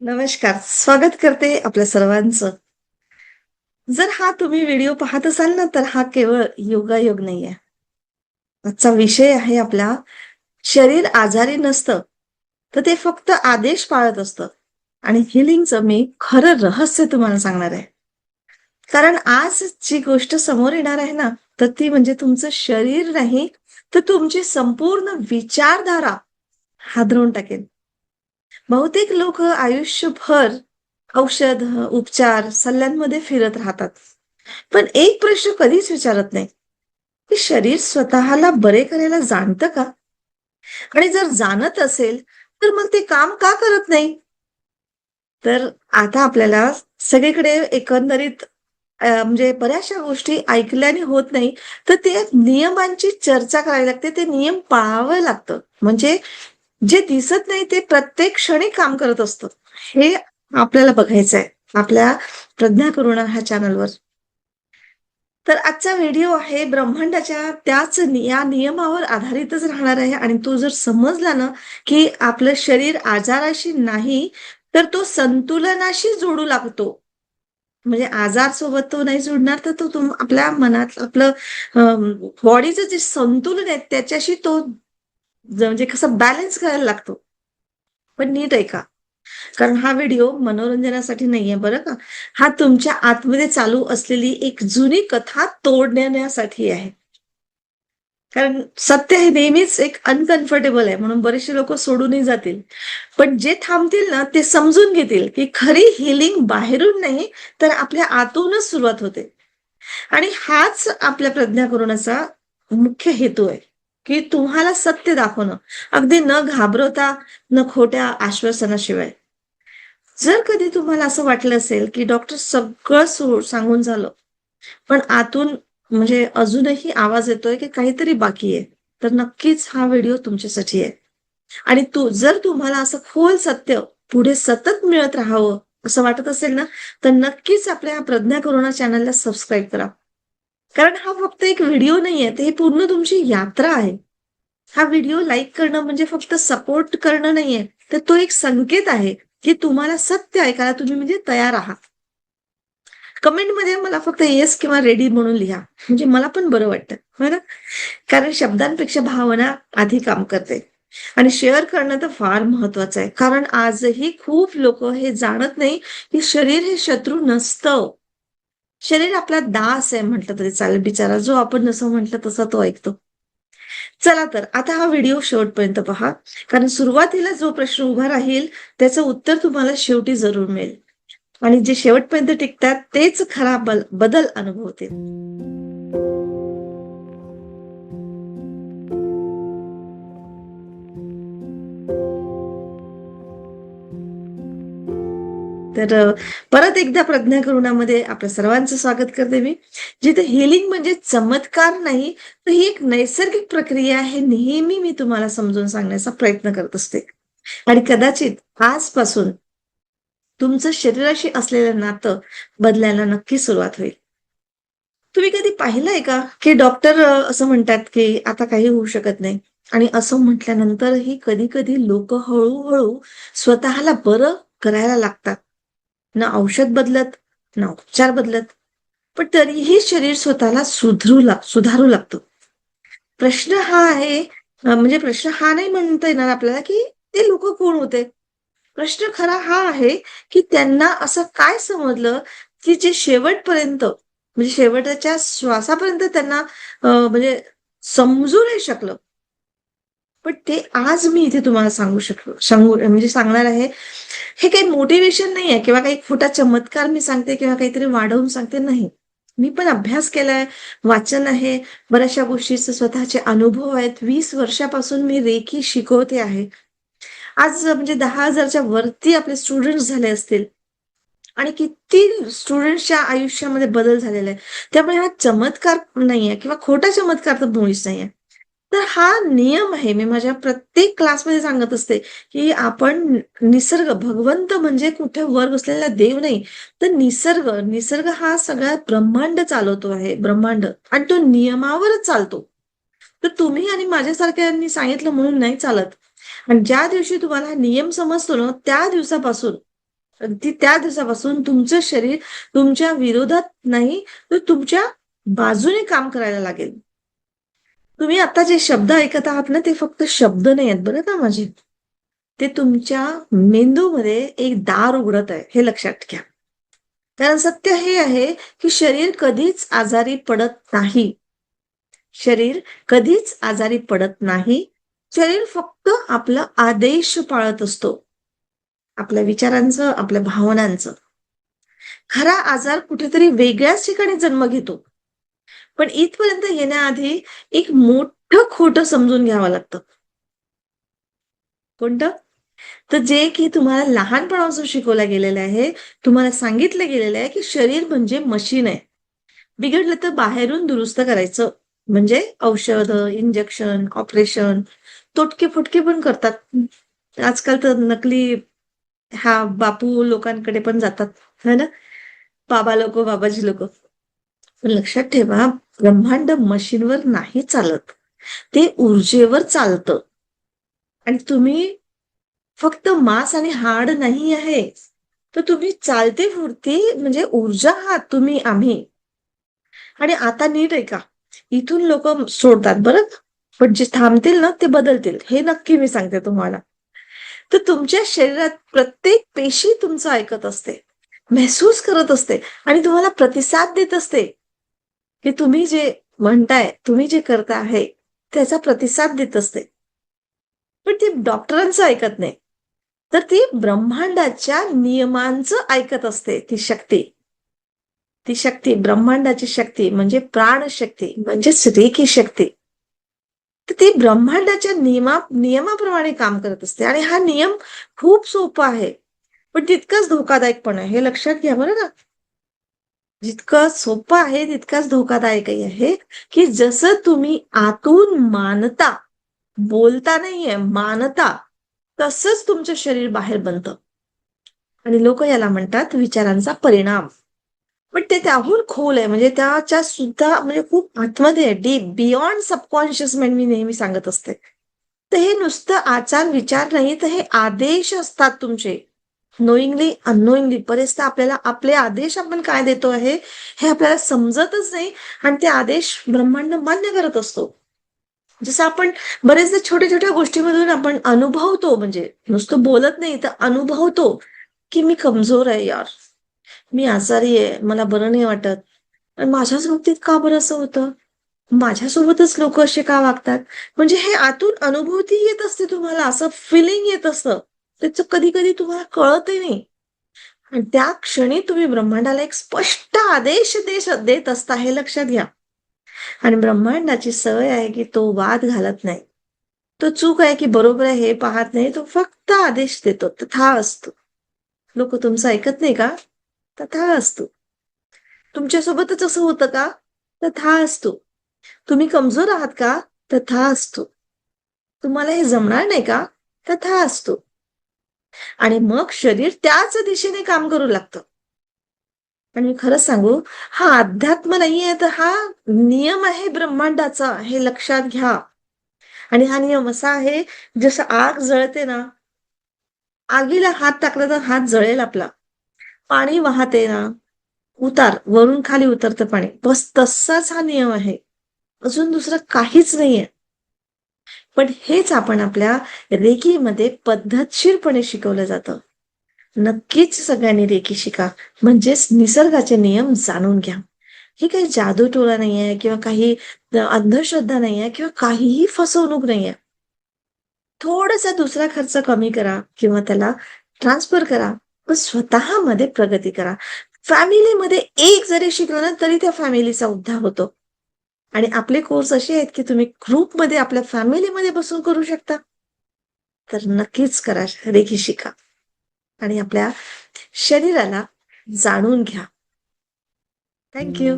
नमस्कार. स्वागत करते आपल्या सर्वांचं. जर हा तुम्ही व्हिडिओ पाहत असाल ना, तर हा केवळ योगायोग नाहीये. आजचा विषय आहे आपला, शरीर आजारी नसतं, तर ते फक्त आदेश पाळत असतं. आणि हिलिंगचं मी खरं रहस्य तुम्हाला सांगणार आहे. कारण आज जी गोष्ट समोर येणार आहे ना, तर ती म्हणजे तुमचं शरीर नाही, तर तुमची संपूर्ण विचारधारा हादरवून टाकेल. बहुतेक लोक आयुष्यभर औषध, उपचार, सल्ल्यांमध्ये फिरत राहतात. पण एक प्रश्न कधीच विचारत नाही, की शरीर स्वतःला बरे करायला जाणतं का? आणि जर जाणत असेल, तर मग ते काम का करत नाही? तर आता आपल्याला सगळीकडे एकंदरीत म्हणजे बऱ्याचशा गोष्टी ऐकल्याने होत नाही, तर ते नियमांची चर्चा करावी लागते. ते नियम पाळावं लागतं. म्हणजे जे दिसत नाही ते प्रत्येक क्षणी काम करत असतं. हे आपल्याला बघायचं आहे आपल्या प्रज्ञा करुणा ह्या चॅनलवर. तर आजचा व्हिडिओ आहे ब्रह्मांडाच्या त्याच या नियमावर आधारितच राहणार आहे आणि तो जर समजला ना, की आपलं शरीर आजाराशी नाही, तर तो संतुलनाशी जोडू लागतो. म्हणजे आजार सोबत तो नाही जुडणार, तर तो आपल्या मनात आपलं बॉडीचं जे संतुलन आहे त्याच्याशी तो म्हणजे कसं बॅलन्स करायला लागतो. पण नीट ऐका. कारण हा व्हिडिओ मनोरंजनासाठी नाहीये बरं का. हा तुमच्या आतमध्ये चालू असलेली एक जुनी कथा तोडण्यासाठी आहे. कारण सत्य हे नेहमीच एक अनकम्फर्टेबल आहे म्हणून बरेचसे लोक सोडूनही जातील. पण जे थांबतील ना ते समजून घेतील, की खरी हीलिंग बाहेरून नाही तर आपल्या आतूनच सुरुवात होते. आणि हाच आपल्या प्रज्ञा करुणाचा मुख्य हेतू आहे, की तुम्हाला सत्य दाखवणं. अगदी न घाबरवता, न खोट्या आश्वासनाशिवाय. जर कधी तुम्हाला असं वाटलं असेल, की डॉक्टर सगळं सांगून झालं, पण आतून म्हणजे अजूनही आवाज येतोय, की काहीतरी बाकी आहे, तर नक्कीच हा व्हिडिओ तुमच्यासाठी आहे. आणि जर तुम्हाला असं खोल सत्य पुढे सतत मिळत राहावं असं वाटत असेल ना, तर नक्कीच आपल्या प्रज्ञा करुणा चॅनलला सबस्क्राईब करा. कारण हा फक्त एक व्हिडिओ नाहीये, ते पूर्ण तुमची यात्रा आहे. हा व्हिडिओ लाईक करणं म्हणजे फक्त सपोर्ट करणं नाहीये, तर तो एक संकेत आहे, की तुम्हाला सत्य ऐकायला तुम्ही म्हणजे तयार आहात. कमेंटमध्ये मला फक्त येस किंवा रेडी म्हणून लिहा. म्हणजे मला पण बरं वाटतं. हो ना? कारण शब्दांपेक्षा भावना आधी काम करते. आणि शेअर करणं तर फार महत्वाचं आहे. कारण आजही खूप लोकं हे जाणत नाही, की शरीर हे शत्रू नसतं. शरीर आपला दास आहे म्हटलं तरी चालेल बिचारा. जो आपण जसं म्हटलं तसं तो ऐकतो. चला तर आता हा व्हिडिओ शेवटपर्यंत पहा. कारण सुरुवातीला जो प्रश्न उभा राहील, त्याचं उत्तर तुम्हाला शेवटी जरूर मिळेल. आणि जे शेवटपर्यंत टिकतात तेच खरा बदल अनुभवतील. तर परत एकदा प्रज्ञा करुणामध्ये आपल्या सर्वांचं स्वागत करते मी. जिथे हीलिंग म्हणजे चमत्कार नाही, तर ही एक नैसर्गिक प्रक्रिया आहे. नेहमी मी तुम्हाला समजून सांगण्याचा प्रयत्न करत असते. आणि कदाचित आजपासून तुमचं शरीराशी असलेलं नातं बदलायला नक्की सुरुवात होईल. तुम्ही कधी पाहिलंय का, की डॉक्टर असं म्हणतात, की आता काही होऊ शकत नाही आणि असं म्हटल्यानंतरही कधी-कधी लोकं हळू स्वतःला बरं करायला लागतात. ना औषध बदलत, ना उपचार बदलत, पण तरीही शरीर स्वतःला सुधारू लागतं. प्रश्न हा आहे म्हणजे प्रश्न हा नाही म्हणता येणार आपल्याला, की ते लोकं कोण होते? प्रश्न खरा हा आहे, की त्यांना असं काय समजलं, की जे शेवटपर्यंत म्हणजे शेवटच्या श्वासापर्यंत त्यांना म्हणजे समजू नाही शकलं. पण ते आज मी इथे तुम्हाला सांगू म्हणजे सांगणार आहे. हे काही मोटिव्हेशन नाहीये किंवा काही खोटा चमत्कार मी सांगते किंवा काहीतरी वाढवून सांगते, नाही. मी पण अभ्यास केलाय, वाचन आहे, बऱ्याचशा गोष्टीचे स्वतःचे अनुभव आहेत. 20 वर्षापासून मी रेकी शिकवते आहे. आज म्हणजे 10,000च्या वरती आपले स्टुडंट्स झाले असतील आणि किती स्टुडंट्सच्या आयुष्यामध्ये बदल झालेला आहे. त्यामुळे हा चमत्कार नाहीये किंवा खोटा चमत्कार तर मुळीच नाहीये. तर हा नियम आहे. मी माझ्या प्रत्येक क्लासमध्ये सांगत असते, की आपण निसर्ग, भगवंत म्हणजे कुठे वर बसलेला देव नाही, तर निसर्ग हा सगळा ब्रह्मांड चालवतो आहे, ब्रह्मांड आणि तो नियमावरच चालतो. तर तुम्ही आणि माझ्यासारख्यांनी सांगितलं म्हणून नाही चालत. आणि ज्या दिवशी तुम्हाला हा नियम समजतो ना, त्या दिवसापासून अगदी त्या दिवसापासून तुमचं शरीर तुमच्या विरोधात नाही, तर तुमच्या बाजूने काम करायला लागेल. तुम्ही आता जे शब्द ऐकत आहात ना, ते फक्त शब्द नाही आहेत बरं का माझे. ते तुमच्या मेंदूमध्ये एक दार उघडत आहे, हे लक्षात घ्या. कारण सत्य हे आहे, की शरीर कधीच आजारी पडत नाही. शरीर कधीच आजारी पडत नाही. शरीर फक्त आपला आदेश पाळत असतो. आपल्या विचारांचं, आपल्या भावनांचं. खरा आजार कुठेतरी वेगळ्याच ठिकाणी जन्म घेतो. पण इथपर्यंत येण्याआधी एक मोठं खोटं समजून घ्यावं लागतं. कोणतं? तर जे की तुम्हाला लहानपणापासून शिकवलं गेलेलं आहे, तुम्हाला सांगितलं गेलेलं आहे, की शरीर म्हणजे मशीन आहे. बिघडलं तर बाहेरून दुरुस्त करायचं. म्हणजे औषधं, इंजेक्शन, ऑपरेशन, तोटके-फोटके पण करतात. आजकाल तर नकली बापू लोकांकडे पण जातात, है ना? बाबा लोकं, बाबाजी लोकं. पण लक्षात ठेवा, ब्रह्मांड मशीनवर नाही चालत. ते ऊर्जेवर चालतं. आणि तुम्ही फक्त मांस आणि हाड नाही आहे. तर तुम्ही चालते-फिरते म्हणजे ऊर्जा आहात तुम्ही, आम्ही. आणि आता नीट ऐका. इथून लोकं सोडतात बरं का. पण जे थांबतील ना, ते बदलतील. हे नक्की मी सांगते तुम्हाला. तर तुमच्या शरीरात प्रत्येक पेशी तुमचं ऐकत असते, महसूस करत असते आणि तुम्हाला प्रतिसाद देत असते, की तुम्ही जे म्हणताय, तुम्ही जे करता आहे, त्याचा प्रतिसाद देत असते. पण ती डॉक्टरांचं ऐकत नाही. तर ती ब्रह्मांडाच्या नियमांचं ऐकत असते ती शक्ती. ती शक्ती, ब्रह्मांडाची शक्ती म्हणजे प्राणशक्ती म्हणजेच रेकी शक्ती. तर ती ब्रह्मांडाच्या नियमाप्रमाणे काम करत असते आणि हा नियम खूप सोपा आहे. पण तितकाच धोकादायक पण आहे. हे लक्षात घ्या बरं का. जितकं सोपं आहे तितकाच धोकादायकही आहे, की जसं तुम्ही आतून मानता, बोलता नाहीये, मानता, तसंच तुमचं शरीर बाहेर बनतं. आणि लोकं याला म्हणतात विचारांचा परिणाम. पण ते त्याहून खोल आहे. म्हणजे त्याच्या सुद्धा म्हणजे खूप आतमध्ये आहे, डीप बियॉन्ड सबकॉन्शियस माइंड मी नेहमी सांगत असते. तर हे नुसतं आचार विचार नाही, तर हे आदेश असतात तुमचे. नोईंगली, अननोईंगली बरेचदा आपल्याला आपले आदेश आपण काय देतो आहे, हे आपल्याला समजतच नाही आणि ते आदेश ब्रह्मांड मान्य करत असतो. जसं आपण बरेचदा छोट्या-छोट्या गोष्टीमधून आपण अनुभवतो म्हणजे नुसतं बोलत नाही, तर अनुभवतो, की मी कमजोर आहे यार. मी आजारी आहे, मला बरं नाही वाटत. आणि माझ्याच बाबतीत का बरं असं होतं? माझ्यासोबतच लोकं असे का वागतात? म्हणजे हे आतून अनुभूती येत असते तुम्हाला, असं फिलिंग येत असतं. त्याचं कधी-कधी तुम्हाला कळतही नाही. आणि त्या क्षणी तुम्ही ब्रह्मांडाला एक स्पष्ट आदेश देत असता, हे लक्षात घ्या. आणि ब्रह्मांडाची सवय आहे, की तो वाद घालत नाही. तो चूक आहे, की बरोबर आहे हे पाहत नाही. तो फक्त आदेश देतो, तथास्तु. लोकं तुमचं ऐकत नाही का? तथास्तु. तुमच्यासोबतच असं होतं का? तथास्तु. तुम्ही कमजोर आहात का? तथास्तु. तुम्हाला हे जमणार नाही का? तथास्तु. आणि मग शरीर त्याच दिशेने काम करू लागतं. आणि मी खरंच सांगू, हा अध्यात्म नाहीये, तर हा नियम आहे ब्रह्मांडाचा, हे लक्षात घ्या. आणि हा नियम असा आहे, जसं आग जळते ना, आगीला हात टाकला तर हात जळेल आपला. पाणी वाहते ना, वरून खाली उतरतं पाणी. बस तसाच हा नियम आहे. अजून दुसरं काहीच नाहीये. पण हेच आपण आपल्या रेकीमध्ये पद्धतशीरपणे शिकवलं जातं. नक्कीच सगळ्यांनी रेकी शिका. म्हणजेच निसर्गाचे नियम जाणून घ्या. ही काही जादूटोणा नाहीये किंवा काही अंधश्रद्धा नाहीये किंवा काहीही फसवणूक नाहीये. थोडासा दुसरा खर्च कमी करा किंवा त्याला ट्रान्सफर करा. पण स्वतःमध्ये प्रगती करा. फॅमिलीमध्ये एक जरी शिकलं ना, तरी त्या फॅमिलीचा उद्धार होतो. आणि आपले कोर्स असे आहेत, की तुम्ही ग्रुपमध्ये आपल्या फॅमिलीमध्ये बसून करू शकता. तर नक्कीच करा, रेकी शिका आणि आपल्या शरीराला जाणून घ्या. Thank you.